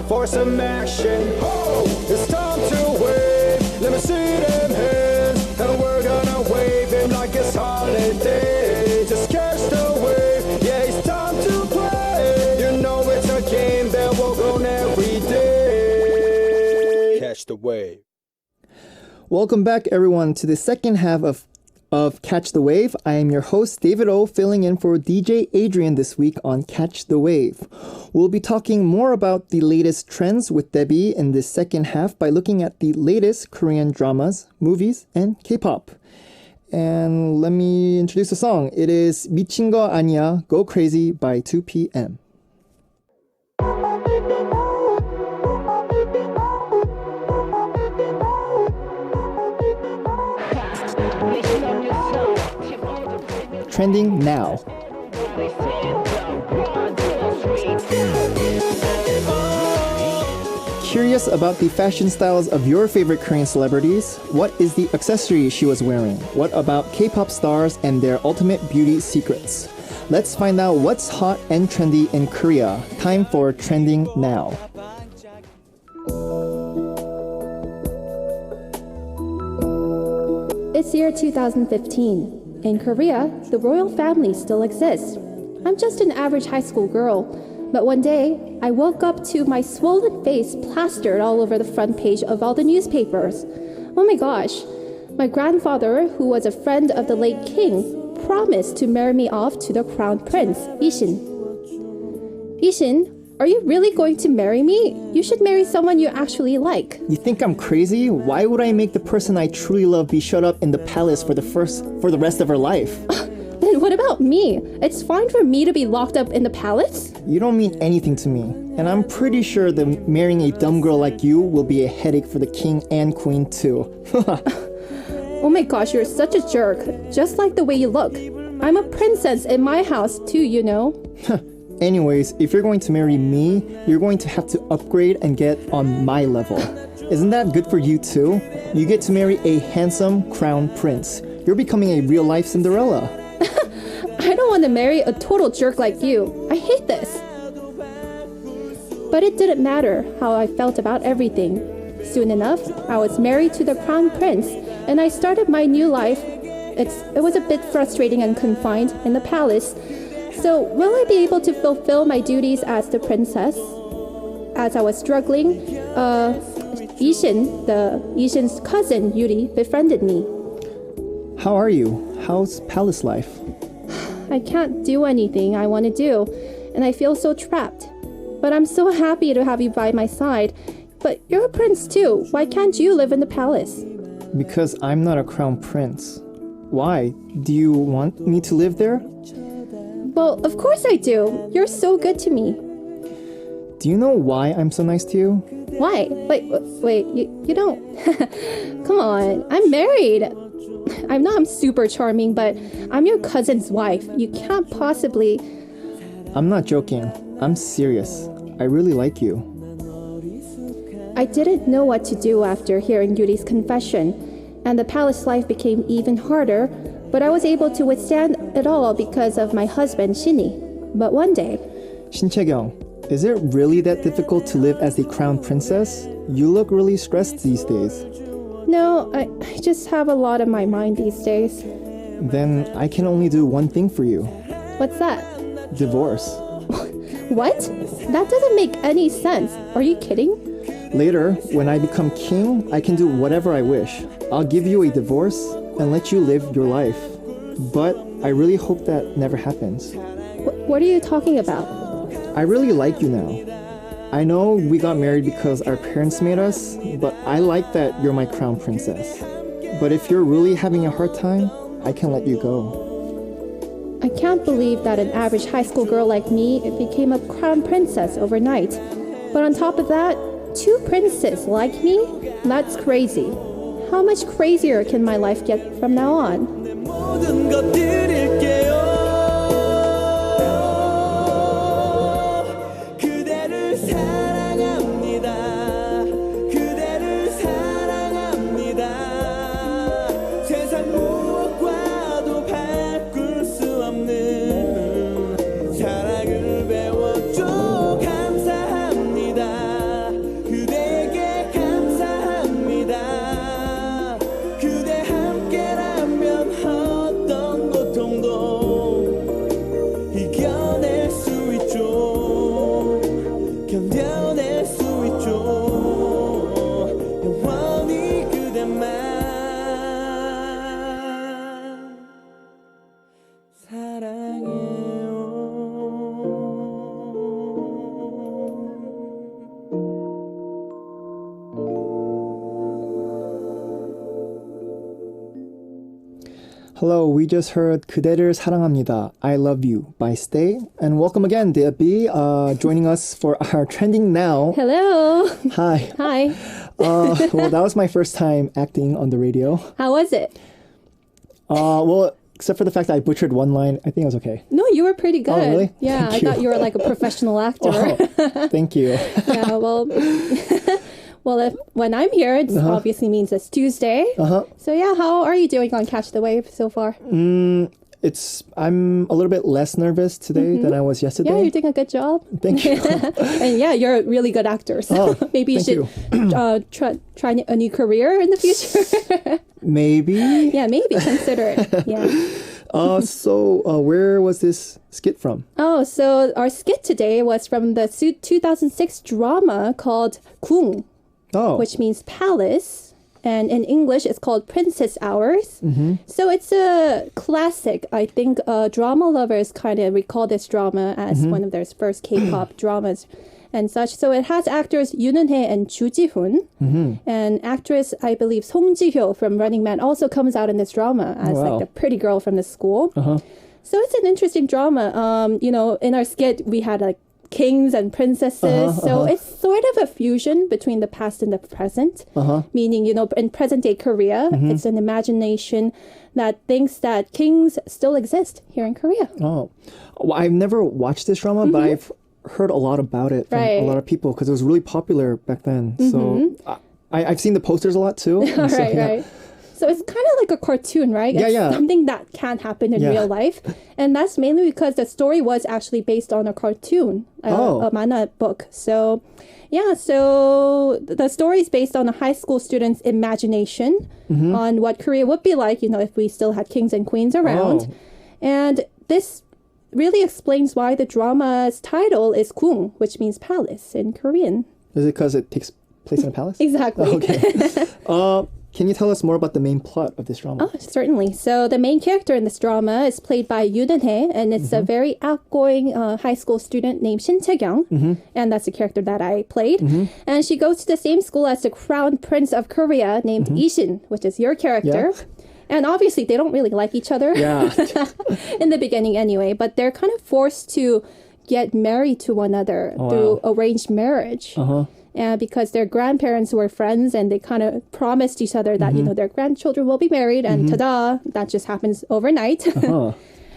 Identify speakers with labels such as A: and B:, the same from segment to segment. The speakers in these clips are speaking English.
A: for some action. Oh, it's time to wave. Let me see them hands. And we're gonna wave it like it's holiday. Just catch the wave. Yeah, it's time to play. You know it's a game that will go on every day. Catch the wave.
B: Welcome back, everyone, to the second half of Catch the Wave. I am your host, David O, filling in for DJ Adrian this week on Catch the Wave. We'll be talking more about the latest trends with Debbie in this second half by looking at the latest Korean dramas, movies, and K-pop. And let me introduce the song. It is 미친 거 아니야, Go Crazy by 2PM. Trending now. Curious about the fashion styles of your favorite Korean celebrities? What is the accessory she was wearing? What about K-pop stars and their ultimate beauty secrets? Let's find out what's hot and trendy in Korea. Time for Trending Now.
C: It's year 2015. In Korea, the royal family still exists. I'm just an average high school girl, but one day, I woke up to my swollen face plastered all over the front page of all the newspapers. Oh my gosh, my grandfather, who was a friend of the late king, promised to marry me off to the crown prince, Ishin. Ishin, are you really going to marry me? You should marry someone you actually like.
B: You think I'm crazy? Why would I make the person I truly love be shut up in the palace for the rest of her life?
C: Then what about me? It's fine for me to be locked up in the palace?
B: You don't mean anything to me. And I'm pretty sure that marrying a dumb girl like you will be a headache for the king and queen too.
C: Oh my gosh, you're such a jerk. Just like the way you look. I'm a princess in my house too, you know.
B: Anyways, if you're going to marry me, you're going to have to upgrade and get on my level. Isn't that good for you too? You get to marry a handsome crown prince. You're becoming a real-life Cinderella.
C: I don't want to marry a total jerk like you. I hate this. But it didn't matter how I felt about everything. Soon enough, I was married to the crown prince, and I started my new life. It was a bit frustrating and confined in the palace. So, will I be able to fulfill my duties as the princess? As I was struggling, Ishin's cousin, Yuri, befriended me.
B: How are you? How's palace life?
C: I can't do anything I want to do, and I feel so trapped. But I'm so happy to have you by my side. But you're a prince too. Why can't you live in the palace?
B: Because I'm not a crown prince. Why? Do you want me to live there?
C: Well, of course I do. You're so good to me.
B: Do you know why I'm so nice to you?
C: Why? Wait, you don't. Come on, I'm married. I know I'm super charming, but I'm your cousin's wife. You can't possibly...
B: I'm not joking. I'm serious. I really like you.
C: I didn't know what to do after hearing Yuri's confession, and the palace life became even harder, but I was able to withstand it all because of my husband, Shinny. But one day...
B: Shin-chae-kyung, is it really that difficult to live as a crown princess? You look really stressed these days.
C: No, I just have a lot on my mind these days.
B: Then I can only do one thing for you.
C: What's that?
B: Divorce.
C: What? That doesn't make any sense. Are you kidding?
B: Later, when I become king, I can do whatever I wish. I'll give you a divorce and let you live your life. But I really hope that never happens.
C: What are you talking about?
B: I really like you now. I know we got married because our parents made us, but I like that you're my crown princess. But if you're really having a hard time, I can let you go.
C: I can't believe that an average high school girl like me became a crown princess overnight. But on top of that, 2 princes like me? That's crazy. How much crazier can my life get from now on?
D: 이겨낼 수 있죠 견뎌낼 수 있죠 영원히 그대만
B: Hello, we just heard 그대를 사랑합니다. I love you by Stay. And welcome again, Debbie, joining us for our Trending Now.
C: Hello.
B: Hi.
C: Hi.
B: Well, that was my first time acting on the radio.
C: How was it?
B: Well, except for the fact that I butchered one line, I think it was okay.
C: No, you were pretty good.
B: Oh, really?
C: Yeah,
B: Thank
C: I
B: you.
C: thought you were like a professional actor.
B: Oh, thank you.
C: Yeah, well, when I'm here, it obviously means it's Tuesday. So yeah, how are you doing on Catch the Wave so far?
B: I'm a little bit less nervous today than I was yesterday.
C: Yeah, you're doing a good job.
B: Thank you.
C: And yeah, you're a really good actor. So maybe you should try a new career in the future.
B: Maybe.
C: Yeah, maybe consider it. Yeah.
B: So where was this skit from?
C: Oh, so our skit today was from the 2006 drama called 궁, which means palace. And in English, it's called Princess Hours. So it's a classic. I think drama lovers kind of recall this drama as one of their first K-pop dramas and such. So it has actors Yoon Eun-hae and Ju Ji-hoon. And actress, I believe, Song Ji-hyo from Running Man also comes out in this drama as like the pretty girl from the school. So it's an interesting drama. You know, in our skit, we had like kings and princesses. So it's sort of a fusion between the past and the present. Meaning, you know, in present day Korea, it's an imagination that thinks that kings still exist here in Korea.
B: Oh, well, I've never watched this drama, but I've heard a lot about it from a lot of people because it was really popular back then. So I've seen the posters a lot too.
C: Right. So it's kind of like a cartoon, right? It's something that can't happen in real life. And that's mainly because the story was actually based on a cartoon, a manhwa book. So, yeah, so the story is based on a high school student's imagination on what Korea would be like, you know, if we still had kings and queens around. And this really explains why the drama's title is 궁, which means palace in Korean.
B: Is it because it takes place in a palace?
C: Exactly.
B: Okay. Can you tell us more about the main plot of this drama?
C: Oh, certainly. So the main character in this drama is played by Yoon Eun-hae, and it's a very outgoing high school student named Shin Tae-kyung, and that's the character that I played. And she goes to the same school as the crown prince of Korea named Lee-shin, which is your character. And obviously, they don't really like each other in the beginning anyway, but they're kind of forced to get married to one another through arranged marriage. Because their grandparents were friends and they kind of promised each other that, you know, their grandchildren will be married and ta-da, that just happens overnight.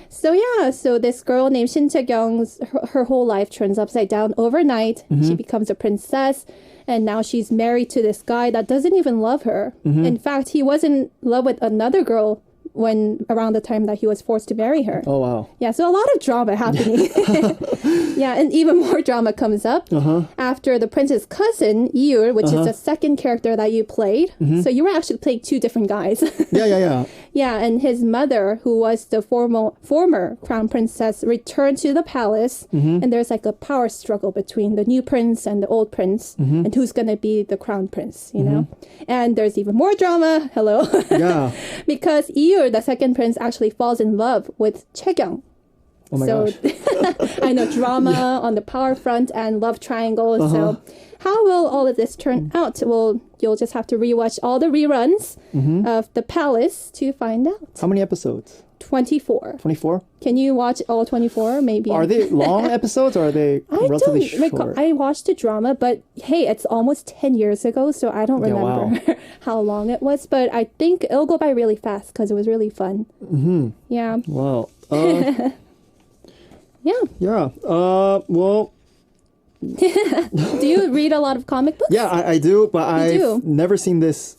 C: So this girl named Shin Tae-kyung's, her whole life turns upside down overnight. She becomes a princess and now she's married to this guy that doesn't even love her. In fact, he was in love with another girl when around the time that he was forced to marry her.
B: Oh, wow.
C: Yeah, so a lot of drama happening. Yeah, and even more drama comes up after the prince's cousin, Iul, which is the second character that you played. So you were actually playing two different guys.
B: Yeah.
C: Yeah, and his mother, who was the former crown princess, returned to the palace. And there's like a power struggle between the new prince and the old prince. And who's going to be the crown prince, you know? And there's even more drama. Hello.
B: Yeah.
C: Because Iul, the second prince, actually falls in love with Chae-kyung.
B: Oh my gosh.
C: I know, drama on the power front and love triangle. So how will all of this turn out? Well, you'll just have to rewatch all the reruns of The Palace to find out.
B: How many episodes?
C: 24.
B: 24?
C: Can you watch all 24? Maybe.
B: Are they long episodes or are they relatively short?
C: I watched the drama, but hey, it's almost 10 years ago, so I don't remember how long it was. But I think it'll go by really fast because it was really fun. Yeah.
B: Wow.
C: Yeah.
B: Well.
C: Do you read a lot of comic books?
B: Yeah, I do, but I've never seen this.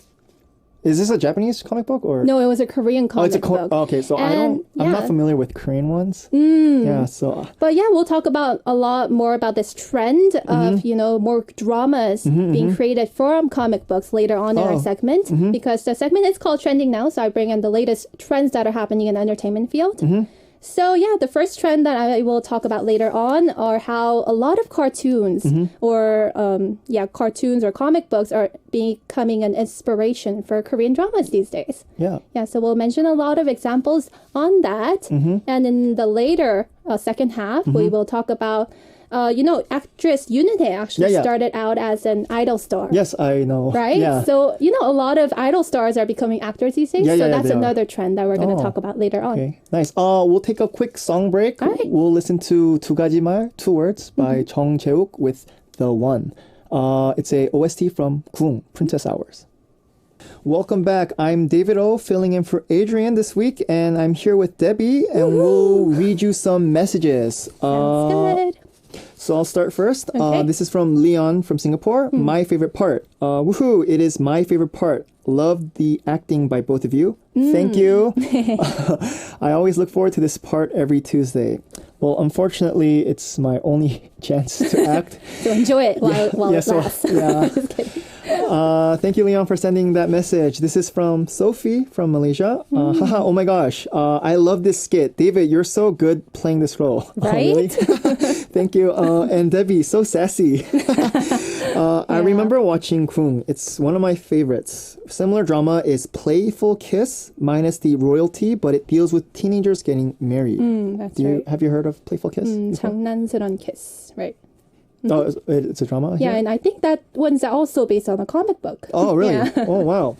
B: Is this a Japanese comic book or?
C: No, it was a Korean comic book.
B: Okay, so I'm not familiar with Korean ones. Yeah, so.
C: But yeah, we'll talk about a lot more about this trend of, you know, more dramas being created from comic books later on in our segment. Because the segment is called Trending Now, so I bring in the latest trends that are happening in the entertainment field. So yeah, the first trend that I will talk about later on are how a lot of cartoons or cartoons or comic books are becoming an inspiration for Korean dramas these days.
B: Yeah.
C: Yeah, so we'll mention a lot of examples on that. And in the later second half, we will talk about actress Yoontae actually started out as an idol star.
B: Yes, I know.
C: Right?
B: Yeah.
C: So, a lot of idol stars are becoming actors these days. So that's
B: they are.
C: another trend that we're going to talk about later on.
B: Okay, nice. We'll take a quick song break.
C: All right.
B: We'll listen to 두 가지 말, two words by Jung Jae-wook with The One. It's a OST from Kung, Princess Hours. Welcome back. I'm David O, filling in for Adrian this week, and I'm here with Debbie, and we'll read you some messages.
C: Sounds good.
B: So I'll start first.
C: Okay.
B: This is from Leon from Singapore. My favorite part. Woohoo! It is my favorite part. Love the acting by both of you. Thank you. I always look forward to this part every Tuesday. Well, unfortunately, it's my only chance to act.
C: So enjoy it while it lasts.
B: Yeah.
C: Just kidding.
B: Thank you, Leon, for sending that message. This is from Sophie from Malaysia. Haha, oh my gosh. I love this skit. David, you're so good playing this role.
C: Right?
B: Oh, really? Thank you. And Debbie, so sassy. I remember watching Kung. It's one of my favorites. Similar drama is Playful Kiss, minus the royalty, but it deals with teenagers getting married.
C: That's right.
B: Have you heard of Playful Kiss? before?
C: 장난스러운 kiss, right?
B: Oh, it's a drama?
C: Yeah,
B: here?
C: and I think that one's also based on a comic book.
B: Oh, really?
C: Yeah.
B: Oh, wow.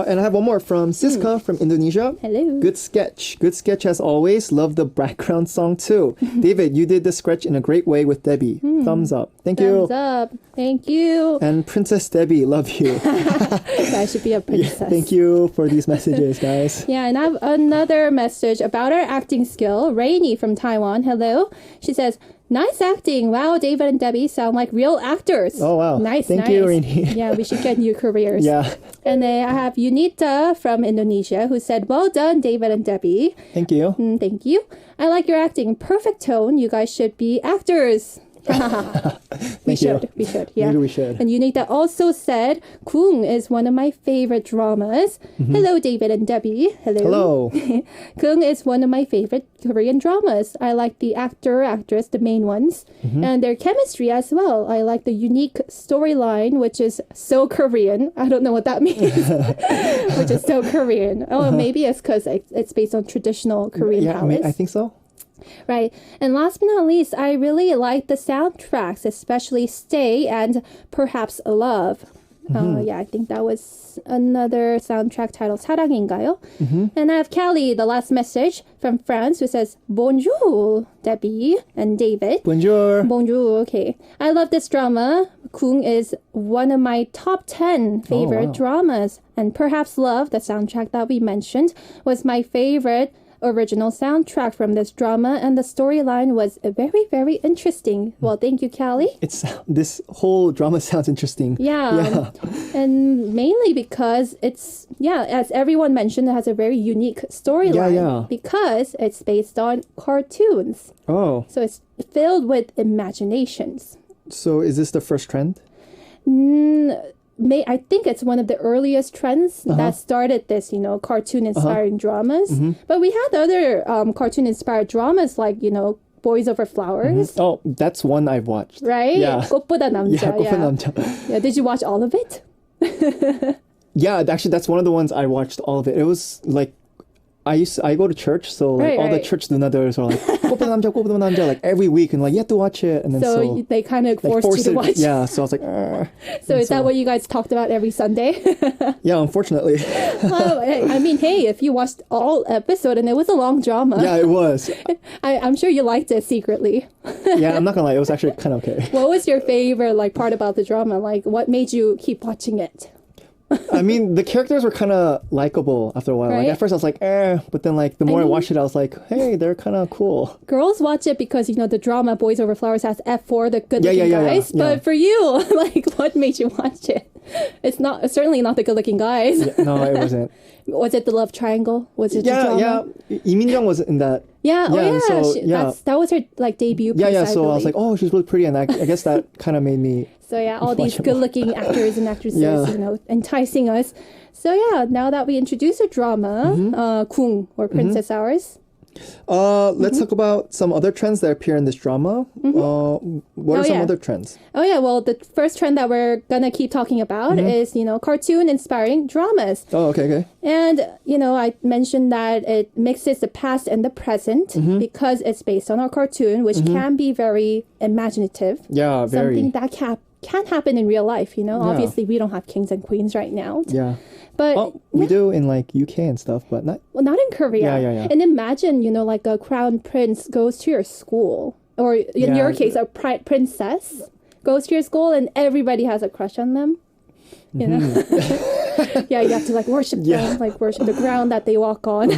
B: And I have one more from Siska from Indonesia.
C: Hello.
B: Good sketch. Good sketch as always. Love the background song too. David, you did the sketch in a great way with Debbie. Thumbs up. Thank you.
C: Thumbs up. Thank you.
B: And Princess Debbie, love you.
C: I should be a princess.
B: Thank you for these messages, guys.
C: Yeah, and I have another message about our acting skill. Rainy from Taiwan. Hello. She says, nice acting. Wow, David and Debbie sound like real actors.
B: Oh, wow.
C: Nice,
B: Thank
C: nice.
B: you, Rainy.
C: Yeah, we should get new careers.
B: Yeah.
C: And then I have Unita from Indonesia who said, well done, David and Debbie.
B: Thank you.
C: Thank you. I like your acting. Perfect tone. You guys should be actors. We should. Yeah.
B: Maybe we should.
C: And Unita also said, Kung is one of my favorite dramas. Hello, David and Debbie.
B: Hello.
C: Kung is one of my favorite Korean dramas. I like the actor, actress, the main ones, and their chemistry as well. I like the unique storyline, which is so Korean. I don't know what that means, which is so Korean. Oh, maybe it's because it's based on traditional Korean
B: Yeah,
C: palace.
B: I think so.
C: Right. And last but not least, I really like the soundtracks, especially Stay and Perhaps Love. Yeah, I think that was another soundtrack titled 사랑인가요? And I have Kelly, the last message from France, who says, Bonjour, Debbie and David.
B: Bonjour.
C: Bonjour, okay. I love this drama. Kung is one of my top 10 favorite dramas. And Perhaps Love, the soundtrack that we mentioned, was my favorite original soundtrack from this drama, and the storyline was very, very interesting. Well, thank you, Callie.
B: This whole drama sounds interesting.
C: Yeah. And mainly because it's, as everyone mentioned, it has a very unique storyline.
B: Yeah.
C: Because it's based on cartoons.
B: Oh,
C: So it's filled with imaginations.
B: so is this the first trend?
C: I think it's one of the earliest trends that started this, cartoon-inspiring dramas. But we had other cartoon-inspired dramas like, Boys Over Flowers.
B: Oh, that's one I've watched.
C: Right?
B: Yeah.
C: 꽃보다 남자.
B: Yeah, 꽃보다 남자.
C: Yeah, did you watch all of it?
B: Yeah, actually, that's one of the ones I watched all of it. It was like, I go to church, so like all the
C: Right.
B: church nuna들's are like 꽃보다 남자 like every week, and like you have to watch it, and then
C: So they kind of
B: like,
C: forced you to
B: it.
C: watch.
B: Yeah, so I was like, "Argh."
C: So is that what you guys talked about every Sunday?
B: Yeah, unfortunately.
C: Well, I mean, hey, if you watched all episode and it was a long drama,
B: Yeah, it was.
C: I'm sure you liked it secretly.
B: Yeah, I'm not gonna lie, it was actually kind of okay.
C: What was your favorite part about the drama? Like, what made you keep watching it?
B: I mean, the characters were kind of likable after a while. Like
C: Right?
B: at first I was like, but then like the more I watched it, I was like, hey, they're kind of cool.
C: Girls watch it because, the drama Boys Over Flowers has F4, the good-looking
B: Yeah,
C: guys.
B: yeah.
C: But for you, what made you watch it? It's certainly not the good-looking guys.
B: Yeah, no, it wasn't.
C: Was it the love triangle? Was it the
B: Yeah,
C: drama?
B: yeah. Lee Min-young was in that.
C: Yeah, oh
B: Yeah,
C: yeah.
B: so, yeah.
C: That was her debut piece,
B: Yeah. So I was
C: believe.
B: like, oh, she's really pretty, and I guess that kind of made me.
C: So yeah, all these
B: watch it more.
C: good-looking actors and actresses,
B: Yeah.
C: enticing us. So yeah, now that we introduced a drama, Kung or Princess Hours.
B: Let's talk about some other trends that appear in this drama. What are some
C: yeah.
B: other trends?
C: Oh yeah, well the first trend that we're gonna keep talking about is, cartoon inspiring dramas.
B: Oh, okay.
C: And, I mentioned that it mixes the past and the present because it's based on a cartoon, which can be very imaginative.
B: Yeah, very.
C: Something that can happen in real life, Obviously, we don't have kings and queens right now.
B: Yeah.
C: But
B: We do in like UK and stuff, but not.
C: well, not in Korea.
B: Yeah.
C: And imagine, like a crown prince goes to your school, or in your case, a princess goes to your school and everybody has a crush on them. You know? Yeah, you have to like worship them, like worship the ground that they walk on.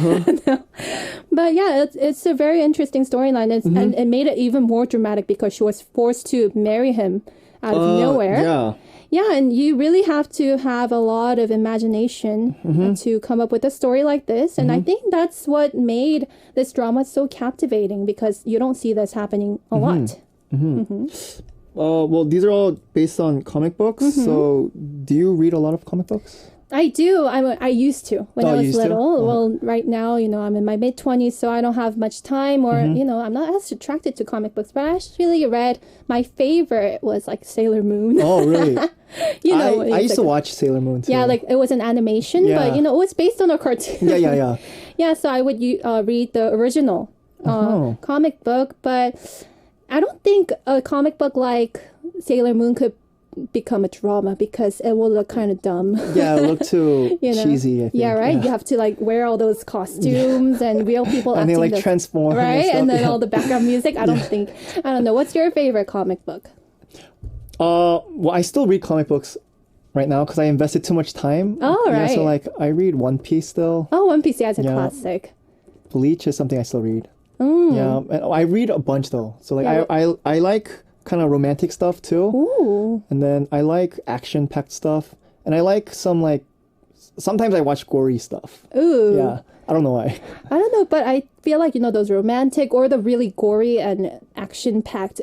C: But yeah, it's a very interesting storyline. And it made it even more dramatic because she was forced to marry him out of nowhere.
B: Yeah.
C: Yeah, and you really have to have a lot of imagination to come up with a story like this. And I think that's what made this drama so captivating, because you don't see this happening a lot.
B: Well, these are all based on comic books. So, do you read a lot of comic books?
C: I do. I used to when I
B: you
C: was
B: used to?
C: little. Well, right now, I'm in my mid-20s, so I don't have much time, or, I'm not as attracted to comic books. But I actually read, my favorite was like Sailor Moon.
B: Oh, really? I used
C: like
B: to watch Sailor Moon too.
C: Yeah, like it was an animation, but, it was based on a cartoon.
B: Yeah.
C: Yeah, so I would read the original comic book, but I don't think a comic book like Sailor Moon could become a drama because it will look kind of dumb.
B: Yeah, it looked too cheesy, I think.
C: Yeah, right? You have to like wear all those costumes and real people
B: and they
C: acting
B: like transform.
C: right? And then
B: stuff.
C: all the background music. I don't know. What's your favorite comic book?
B: Well, I still read comic books right now because I invested too much time.
C: Oh,
B: Yeah,
C: right.
B: so like I read One Piece still.
C: Oh, One Piece is a classic.
B: Bleach is something I still read. Yeah, and I read a bunch though. So like I like kind of romantic stuff too.
C: Ooh.
B: And then I like action-packed stuff. And I like some like sometimes I watch gory stuff.
C: Ooh.
B: Yeah. I don't know why.
C: I don't know, but I feel like, those romantic or the really gory and action-packed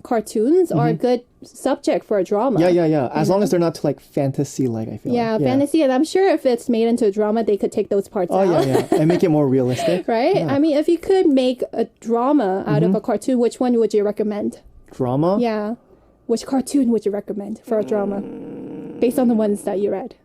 C: cartoons are a good subject for a drama.
B: Yeah. As long as they're not too like fantasy like, I feel.
C: Yeah,
B: like.
C: fantasy. And I'm sure if it's made into a drama, they could take those parts out.
B: Oh, yeah. And make it more realistic.
C: Right?
B: Yeah.
C: I mean, if you could make a drama out of a cartoon, which one would you recommend?
B: Drama?
C: Yeah. Which cartoon would you recommend for a drama? Based on the ones that you read.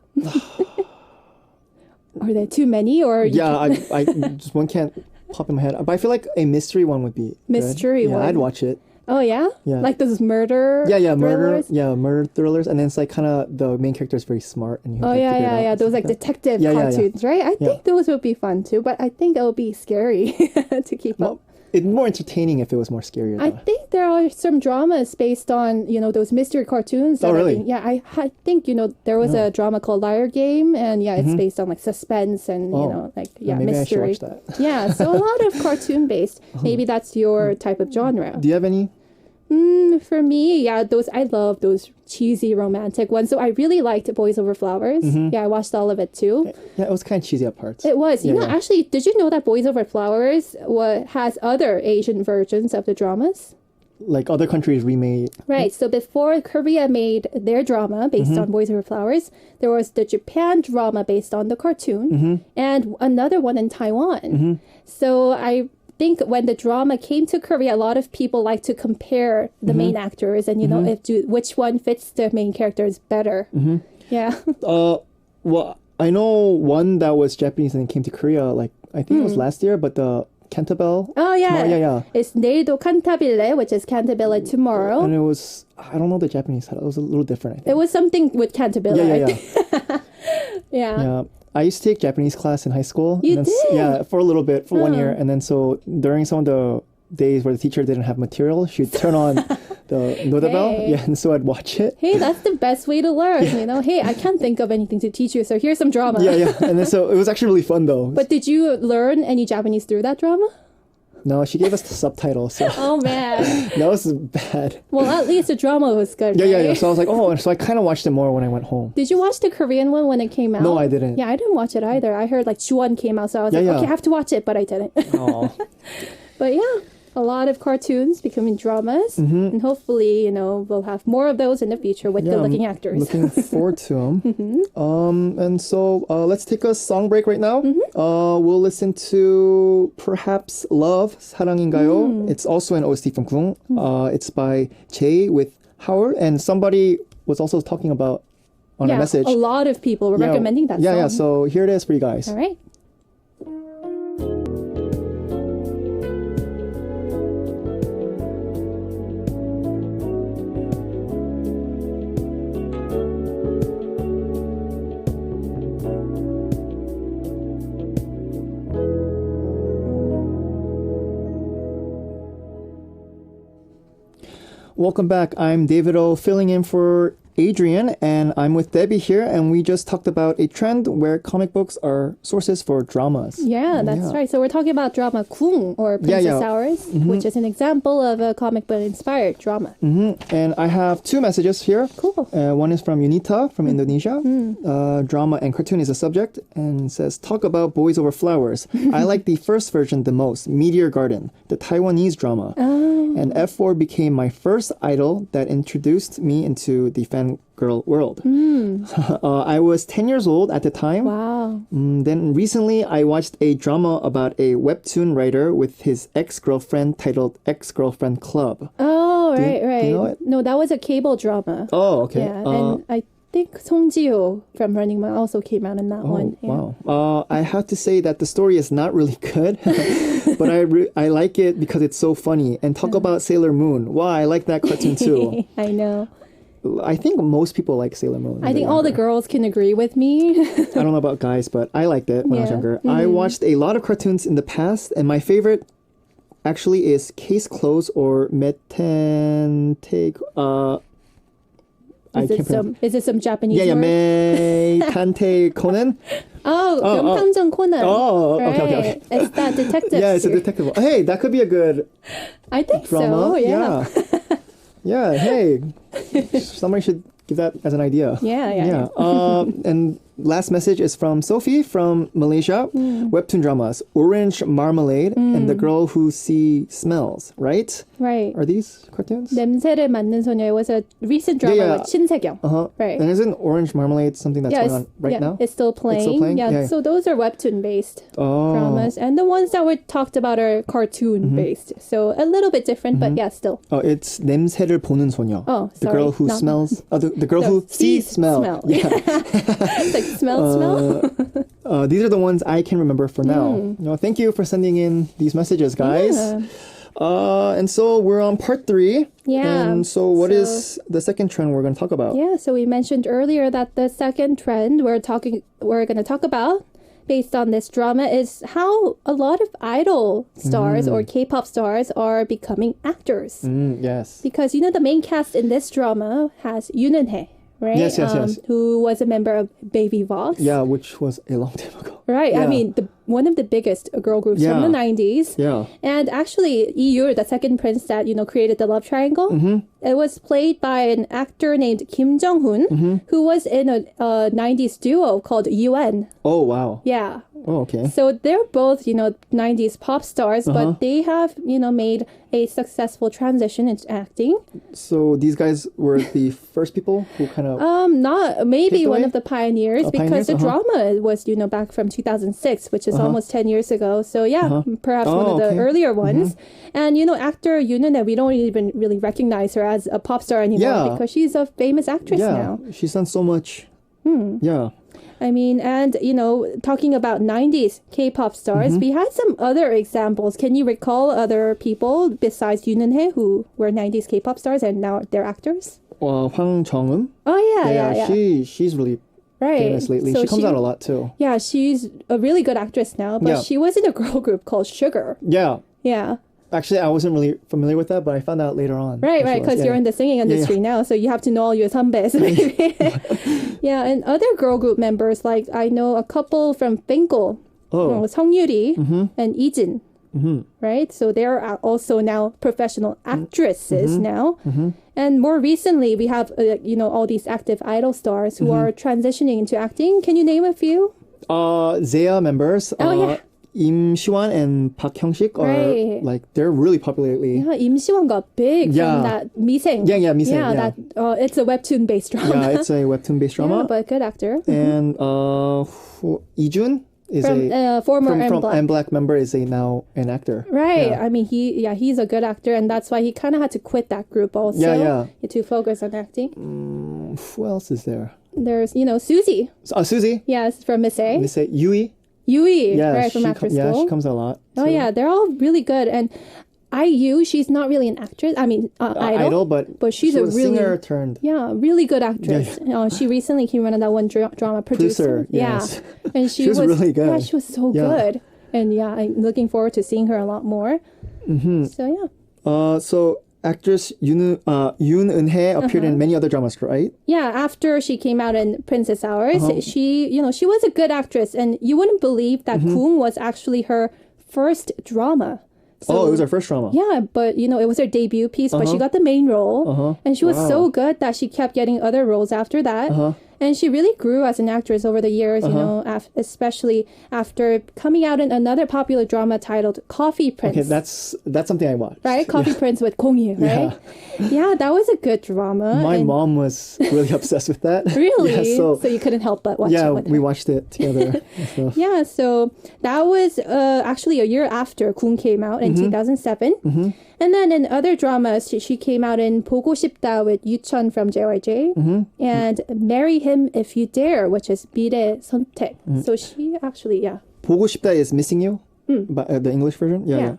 C: Are there too many, or
B: Yeah, I just one can't pop in my head. But I feel like a mystery one would be
C: Mystery
B: good.
C: one.
B: Yeah, I'd watch it.
C: Oh yeah?
B: Yeah.
C: Like those murder
B: Murder.
C: thrillers?
B: Yeah, murder thrillers, and then it's like kind of the main character is very smart, and you have
C: Oh
B: to
C: yeah,
B: figure it out
C: yeah.
B: and
C: Those
B: stuff
C: like
B: that.
C: detective
B: Yeah.
C: cartoons, right? I think those would be fun too, but I think it would be scary to keep up.
B: Well, it'd be more entertaining if it was more scarier.
C: I
B: Though.
C: think there are some dramas based on, those mystery cartoons.
B: Oh, really?
C: I think, there was a drama called Liar Game, and it's based on like suspense and,
B: maybe
C: mystery.
B: I should watch that.
C: Yeah, so a lot of cartoon based. Maybe that's your type of genre.
B: Do you have any?
C: For me, I love those cheesy romantic ones. So I really liked Boys Over Flowers. Yeah, I watched all of it too.
B: Yeah, it was kind of cheesy at parts.
C: It was.
B: Yeah.
C: Actually, did you know that Boys Over Flowers has other Asian versions of the dramas?
B: Like other countries remade.
C: Right. So before Korea made their drama based on Boys Over Flowers, there was the Japan drama based on the cartoon and another one in Taiwan. So I think when the drama came to Korea, a lot of people like to compare the main actors and, which one fits the main characters better. Yeah.
B: Well, I know one that was Japanese and it came to Korea, like, I think it was last year, but the Cantabile.
C: Oh, yeah.
B: Yeah.
C: It's 내일도 칸타빌레, which is Cantabile tomorrow.
B: And it was, I don't know the Japanese title. It was a little different, I think.
C: It was something with Cantabile.
B: Yeah.
C: Yeah.
B: I used to take Japanese class in high school.
C: You
B: and then,
C: did?
B: Yeah, for a little bit, for 1 year. And then so during some of the days where the teacher didn't have material, she'd turn on the Nodabel.
C: Hey.
B: Yeah, and so I'd watch it.
C: Hey, that's the best way to learn, Hey, I can't think of anything to teach you, so here's some drama.
B: Yeah. And then so it was actually really fun though.
C: But did you learn any Japanese through that drama?
B: No, she gave us the subtitles, so
C: Oh, man.
B: that was bad.
C: Well, at least the drama was good,
B: Yeah.
C: right?
B: So I was like, and so I kind of watched it more when I went home.
C: Did you watch the Korean one when it came out?
B: No, I didn't.
C: Yeah, I didn't watch it either. I heard like Chuan came out, so I was like,
B: Yeah.
C: okay, I have to watch it, but I didn't.
B: Oh.
C: But yeah. a lot of cartoons becoming dramas, and hopefully, we'll have more of those in the future with good-looking actors.
B: Looking forward to them. And so let's take a song break right now. We'll listen to perhaps Love, 사랑인가요? It's also an OST from Kung. It's by Jay with Howard, and somebody was also talking about on a message.
C: A lot of people were recommending that song.
B: Yeah, so here it is for you guys.
C: All right.
B: Welcome back. I'm David O, filling in for Adrian, and I'm with Debbie here, and we just talked about a trend where comic books are sources for dramas.
C: Yeah, that's right. So we're talking about drama Kung, or Princess Hours, which is an example of a comic book inspired drama.
B: And I have two messages here.
C: Cool.
B: One is from Unita from Indonesia. Drama and cartoon is a subject, and says, talk about Boys Over Flowers. I like the first version the most, Meteor Garden, the Taiwanese drama. And F4 became my first idol that introduced me into the fangirl world. I was 10 years old at the time.
C: Wow.
B: Then recently I watched a drama about a webtoon writer with his ex-girlfriend titled Ex-Girlfriend Club.
C: Oh, right.
B: Do you know it?
C: No, that was a cable drama.
B: Oh, okay.
C: Yeah, and I think Song Ji-ho from Running Man also came out in that one. Yeah.
B: Wow. I have to say that the story is not really good, but I like it because it's so funny. And talk about Sailor Moon. Wow, I like that cartoon too.
C: I know.
B: I think most people like Sailor Moon.
C: I think all the girls can agree with me.
B: I don't know about guys, but I liked it when I was younger. I watched a lot of cartoons in the past, and my favorite actually is Case Close or Metante.
C: Is it some Japanese word?
B: Metante Conan.
C: 명탐정 코난.
B: Okay.
C: It's that detective.
B: Yeah, it's a detective. Hey, that could be a good
C: I think
B: drama.
C: so, yeah.
B: Yeah, hey. Somebody should give that as an idea.
C: Yeah.
B: And last message is from Sophie from Malaysia. Webtoon dramas, Orange Marmalade and The Girl Who Smells, right?
C: Right.
B: Are these cartoons?
C: 냄새를 맡는 소녀. It was a recent drama with Shin Se-kyung. Right.
B: And isn't Orange Marmalade something that's going on right now?
C: It's still playing. Yeah, so those are webtoon-based dramas. And the ones that we talked about are cartoon-based. So a little bit different, but yeah, still.
B: Oh, it's 냄새를 보는 소녀.
C: Oh, sorry.
B: The girl who smells. The girl who sees smell. Yeah.
C: It's like smell.
B: These are the ones I can remember for now. Thank you for sending in these messages, guys. And so we're on part 3.
C: Yeah.
B: And so what is the second trend we're going to talk about?
C: Yeah, so we mentioned earlier that the second trend we're going to talk about based on this drama is how a lot of idol stars or K-pop stars are becoming actors.
B: Yes.
C: Because, the main cast in this drama has Yoon Eun-hae, right?
B: Yes.
C: Who was a member of Baby Vox.
B: Yeah, which was a long time ago.
C: Right.
B: Yeah.
C: I mean, one of the biggest girl groups from the 90s.
B: Yeah.
C: And actually, Lee, the second prince that, created the love triangle, it was played by an actor named Kim Jong-hoon, who was in a 90s duo called UN.
B: Oh, wow.
C: Yeah.
B: Oh, okay.
C: So they're both, 90s pop stars, but they have, made a successful transition into acting.
B: So these guys were the first people who kind of...
C: not maybe one of the pioneers, because the drama was, back from 2006, which is almost 10 years ago. So yeah, perhaps one of the earlier ones. And, actor Yoon Eun-hae, we don't even really recognize her as a pop star anymore because she's a famous actress now.
B: She's done so much. Yeah.
C: I mean, and, talking about 90s K-pop stars, we had some other examples. Can you recall other people besides Yoon Eun-hae who were 90s K-pop stars and now they're actors?
B: Hwang Jung-eun.
C: Oh, yeah.
B: She's really famous lately. So she comes out a lot, too. Yeah,
C: she's a really good actress now, but she was in a girl group called Sugar.
B: Yeah.
C: Yeah.
B: Actually, I wasn't really familiar with that, but I found out later on.
C: Right, because you're in the singing industry now, so you have to know all your 선배s. Yeah, and other girl group members, like I know a couple from Finkel, Song Yuri and Ijin, right? So they're also now professional actresses now. And more recently, we have, all these active idol stars who are transitioning into acting. Can you name a few?
B: Zaya members. Im Siwan and Park Hyung-sik are
C: Right.
B: like they're really popular lately.
C: Yeah, Im Siwan got big
B: Yeah.
C: from that Miseng.
B: Yeah, Miseng, yeah.
C: That it's a webtoon based drama.
B: Yeah, it's a webtoon-based drama.
C: Yeah, but good actor.
B: And Lee-jun is
C: From
B: a
C: former M
B: from
C: Black.
B: M Black member is a now an actor.
C: Right.
B: Yeah.
C: I mean, he's a good actor, and that's why he kind of had to quit that group also.
B: Yeah.
C: To focus on acting.
B: Who else is there?
C: There's, Susie.
B: Susie.
C: Yes, from Miss A.
B: They say Yui.
C: Yui,
B: Yeah,
C: right, from After School.
B: she comes a lot.
C: Oh
B: too.
C: yeah, they're all really good. And IU, she's not really an actress. I mean, idol,
B: but
C: she's
B: she
C: a
B: was
C: really
B: singer turned.
C: yeah, really good actress. She recently came out of that one drama producer.
B: yes.
C: Yeah, and she
B: was really good.
C: Yeah, she was so
B: Yeah.
C: good. And yeah, I'm looking forward to seeing her a lot more. Mm-hmm. So yeah.
B: So actress Yoon Eun-hye appeared in many other dramas, right?
C: Yeah, after she came out in Princess Hours, she was a good actress, and you wouldn't believe that Kung was actually her first drama. So,
B: It was her first drama.
C: yeah, but it was her debut piece, but she got the main role, and she was so good that she kept getting other roles after that. And she really grew as an actress over the years, especially after coming out in another popular drama titled Coffee Prince.
B: Okay, that's something I watched.
C: Right? Coffee Prince with Gong Yoo, right? Yeah, that was a good drama.
B: My
C: and-
B: mom was really obsessed with that.
C: Really?
B: Yeah, so
C: you couldn't help but watch it with her.
B: we watched it together. So.
C: Yeah, so that was actually a year after Kun came out in 2007. And then in other dramas, she came out in 보고 싶다 with Yu Chun from JYJ and Marry Him If You Dare, which is 미래 선택. So she actually,
B: 보고 싶다 is Missing You, but the English version. Yeah.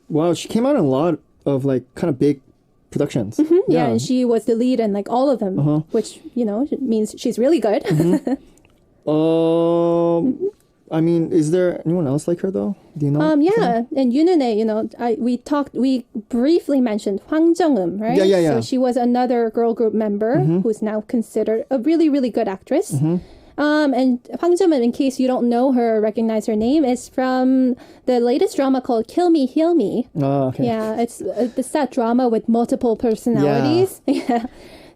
B: Wow, she came out in a lot of like kind of big productions.
C: Yeah, and she was the lead in like all of them, which, means she's really good.
B: I mean, is there anyone else like her though? Do you know?
C: Yeah, and Yoonune, we briefly mentioned Hwang Jung-eum, right?
B: Yeah.
C: So she was another girl group member who's now considered a really, really good actress. And Hwang Jung-eum, in case you don't know her or recognize her name, is from the latest drama called Kill Me, Heal Me.
B: Oh, okay.
C: Yeah, it's that drama with multiple personalities. Yeah.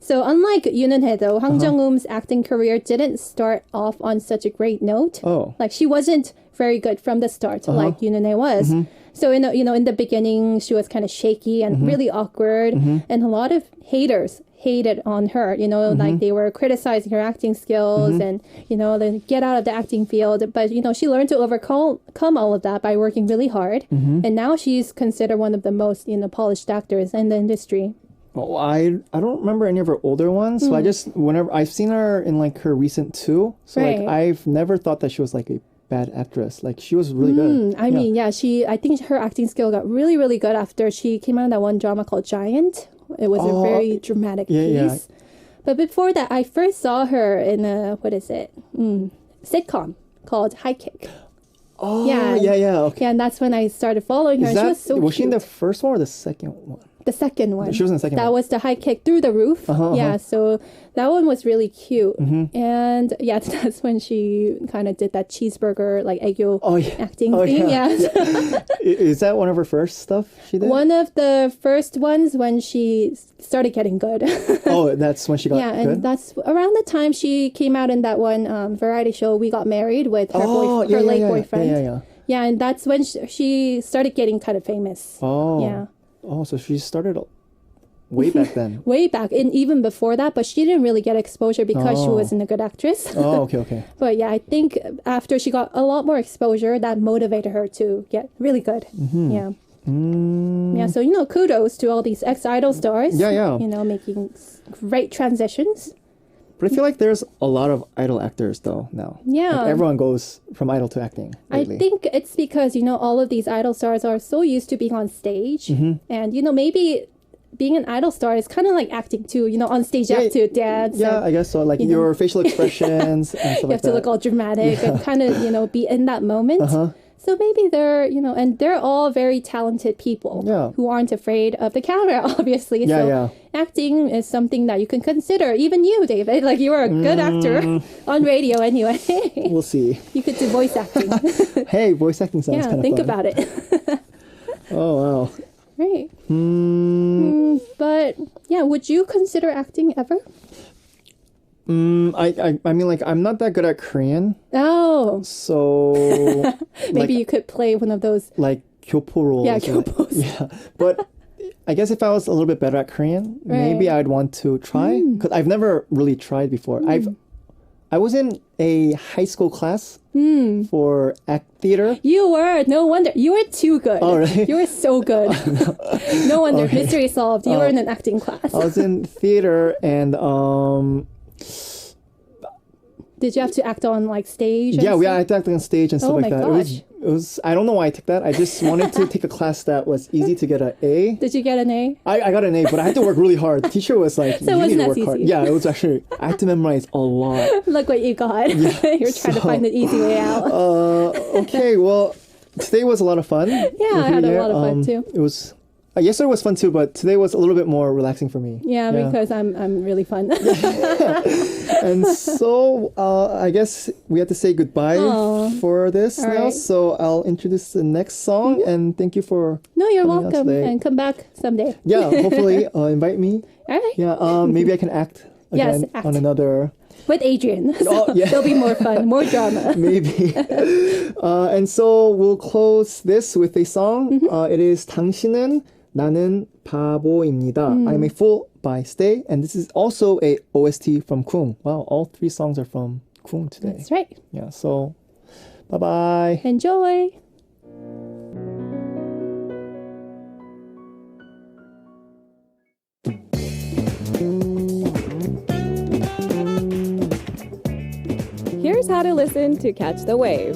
C: So unlike Yoon Eun-hye, though, Hwang Jung-eum's acting career didn't start off on such a great note.
B: Oh.
C: Like she wasn't very good from the start, like Yoon Eun-hye was. So in the beginning, she was kind of shaky and really awkward, and a lot of haters hated on her. Like they were criticizing her acting skills and then get out of the acting field. But she learned to overcome all of that by working really hard, and now she's considered one of the most polished actors in the industry.
B: Oh, I don't remember any of her older ones. So I just whenever I've seen her in like her recent two. So like
C: Right.
B: I've never thought that she was like a bad actress. Like she was really good.
C: I mean, I think her acting skill got really, really good after she came out of that one drama called Giant. It was a very dramatic piece. But before that, I first saw her in a, sitcom called High Kick.
B: Oh,
C: Yeah.
B: yeah. Okay.
C: Yeah, and that's when I started following her.
B: Is
C: And she
B: that,
C: was so
B: was she in
C: cute.
B: the first one or the second one?
C: The second one.
B: She was in the second
C: That
B: one.
C: was the High Kick Through the Roof. Yeah, so that one was really cute. And yeah, that's when she kind of did that cheeseburger, like aegyo acting thing.
B: yeah.
C: Yeah.
B: Is that one of her first stuff she did?
C: One of the first ones when she started getting good.
B: Oh, that's when she got
C: Yeah, and
B: good?
C: that's around the time she came out in that one variety show, We Got Married, with her, her late boyfriend.
B: Yeah.
C: Yeah, and that's when she started getting kind of famous.
B: Oh.
C: Yeah.
B: Oh, so she started way back then.
C: Way back, and even before that, but she didn't really get exposure because she wasn't a good actress.
B: Oh, okay.
C: But yeah, I think after she got a lot more exposure, that motivated her to get really good. Yeah. Yeah, so, kudos to all these ex-Idol stars.
B: Yeah.
C: Making great transitions.
B: But I feel like there's a lot of Idol actors though now.
C: Yeah.
B: Like everyone goes from Idol to acting lately.
C: I think it's because, all of these Idol stars are so used to being on stage. And, maybe being an Idol star is kind of like acting too. On stage you have to dance.
B: Yeah,
C: and
B: I guess so. Like your facial expressions and stuff
C: you
B: like
C: have to
B: that.
C: look all dramatic and kind of, be in that moment. So maybe they're, and they're all very talented people who aren't afraid of the camera, obviously.
B: Yeah,
C: so
B: yeah.
C: acting is something that you can consider. Even you, David, like you are a good actor on radio anyway.
B: We'll see.
C: You could do voice acting.
B: Hey, voice acting sounds kind of
C: think
B: fun.
C: about it.
B: Oh, wow.
C: Right. But yeah, would you consider acting ever?
B: I mean, like, I'm not that good at Korean,
C: Oh,
B: so
C: maybe you could play one of those.
B: like 교포 roles.
C: Yeah,
B: like-
C: 교포s.
B: Yeah, but I guess if I was a little bit better at Korean, maybe
C: Right.
B: I'd want to try because I've never really tried before. I was in a high school class for act theater.
C: You were. No wonder. You were too good.
B: Oh, really?
C: You were so good. No wonder. Mystery solved. You were in an acting class.
B: I was in theater and
C: Did you have to act on like stage? and
B: yeah, we
C: stuff?
B: acted on stage and stuff
C: Oh
B: like
C: my
B: that.
C: gosh.
B: It was I don't know why I took that. I just wanted to take a class that was easy to get an A.
C: Did you get an A?
B: I got an A, but I had to work really hard. The teacher was like,
C: So it
B: "You
C: wasn't
B: need to
C: as
B: work hard."
C: easy.
B: Yeah, it was actually. I had to memorize a lot.
C: Look what you got. You're trying to find the easy way out.
B: Okay, well, today was a lot of fun.
C: Yeah, I had a lot of fun too.
B: It was. Yesterday was fun too, but today was a little bit more relaxing for me.
C: Yeah, because I'm really fun.
B: And so I guess we have to say goodbye for this
C: All
B: now.
C: right.
B: So I'll introduce the next song, and thank you for.
C: No, you're
B: coming out
C: welcome.
B: today.
C: And come back someday.
B: Yeah, hopefully invite me.
C: All right.
B: Yeah, maybe I can act
C: Yes,
B: again
C: act.
B: on another.
C: With Adrian. So
B: Oh, yeah.
C: There'll be more fun, more drama.
B: Maybe. And so we'll close this with a song. It is 당신은 나는 바보입니다. I'm a fool by Stay. And this is also a OST from Kung. Wow, all three songs are from Kung today.
C: That's right.
B: Yeah, so bye-bye.
C: Enjoy.
E: Here's how to listen to Catch the Wave.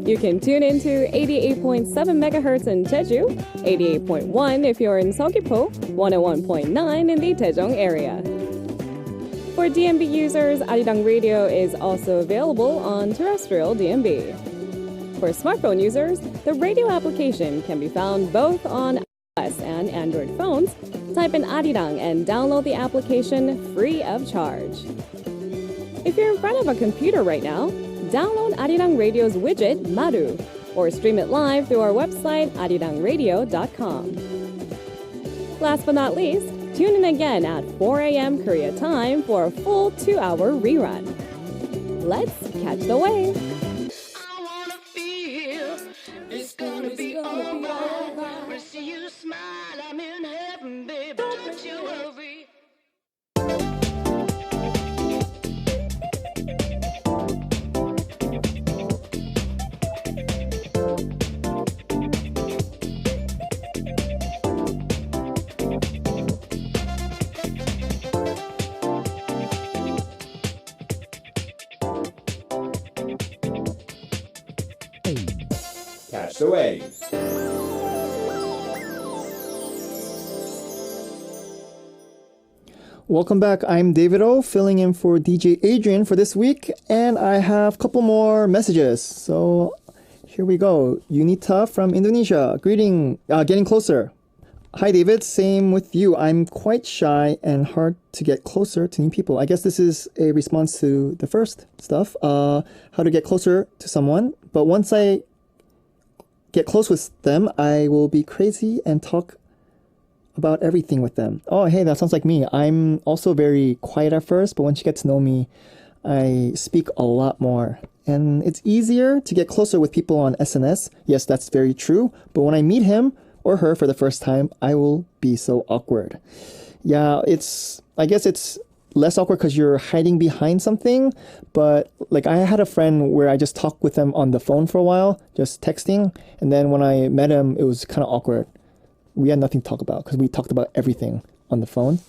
E: You can tune into 88.7 megahertz in Jeju, 88.1 if you're in Seogwipo, 101.9 in the Daejeong area. For DMB users, Arirang Radio is also available on terrestrial DMB. For smartphone users, the radio application can be found both on iOS and Android phones. Type in Arirang and download the application free of charge. If you're in front of a computer right now, download Arirang Radio's widget, Maru, or stream it live through our website, arirangradio.com. Last but not least, tune in again at 4 a.m. Korea time for a full 2-hour rerun. Let's catch the wave!
F: I wanna feel it's gonna be alright. When I see you smile, I'm in heaven, baby. Don't you worry.
G: Catch the wave.
B: Welcome back. I'm David O, filling in for DJ Adrian for this week, and I have a couple more messages. So here we go. Unita from Indonesia. Greeting, getting closer. Hi, David. Same with you. I'm quite shy and hard to get closer to new people. I guess this is a response to the first stuff, how to get closer to someone. But once I get close with them, I will be crazy and talk about everything with them. Oh, hey, that sounds like me. I'm also very quiet at first, but once you get to know me, I speak a lot more. And it's easier to get closer with people on SNS. Yes, that's very true. But when I meet him or her for the first time, I will be so awkward. Yeah, I guess it's less awkward because you're hiding behind something. But like I had a friend where I just talked with them on the phone for a while, just texting. And then when I met him, it was kind of awkward. We had nothing to talk about because we talked about everything on the phone.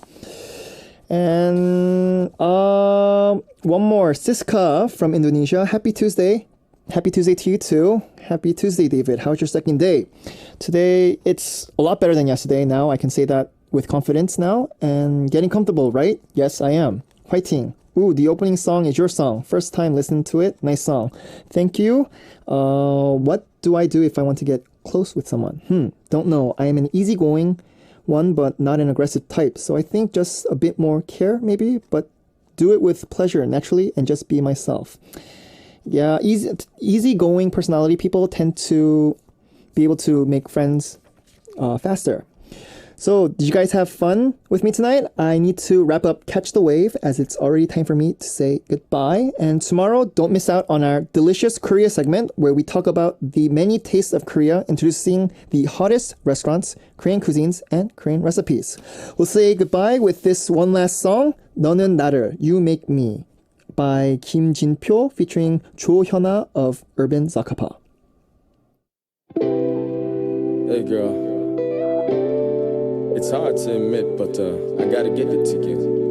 B: And one more, Siska from Indonesia. Happy Tuesday. Happy Tuesday to you too. Happy Tuesday, David. How's your second day? Today, it's a lot better than yesterday. Now I can say that with confidence now. And getting comfortable, right? Yes, I am. Fighting. Ooh, the opening song is your song. First time listening to it. Nice song. Thank you. What do I do if I want to get close with someone? Don't know. I am an easygoing one, but not an aggressive type. So I think just a bit more care, maybe, but do it with pleasure, naturally, and just be myself. Yeah, easygoing personality people tend to be able to make friends faster. So, did you guys have fun with me tonight? I need to wrap up Catch the Wave as it's already time for me to say goodbye. And tomorrow, don't miss out on our Delicious Korea segment where we talk about the many tastes of Korea, introducing the hottest restaurants, Korean cuisines, and Korean recipes. We'll say goodbye with this one last song, 너는 나를, You Make Me, by Kim Jin-pyo featuring Cho Hyuna of Urban Zakapa.
H: Hey girl, it's hard to admit, but I gotta give it to you.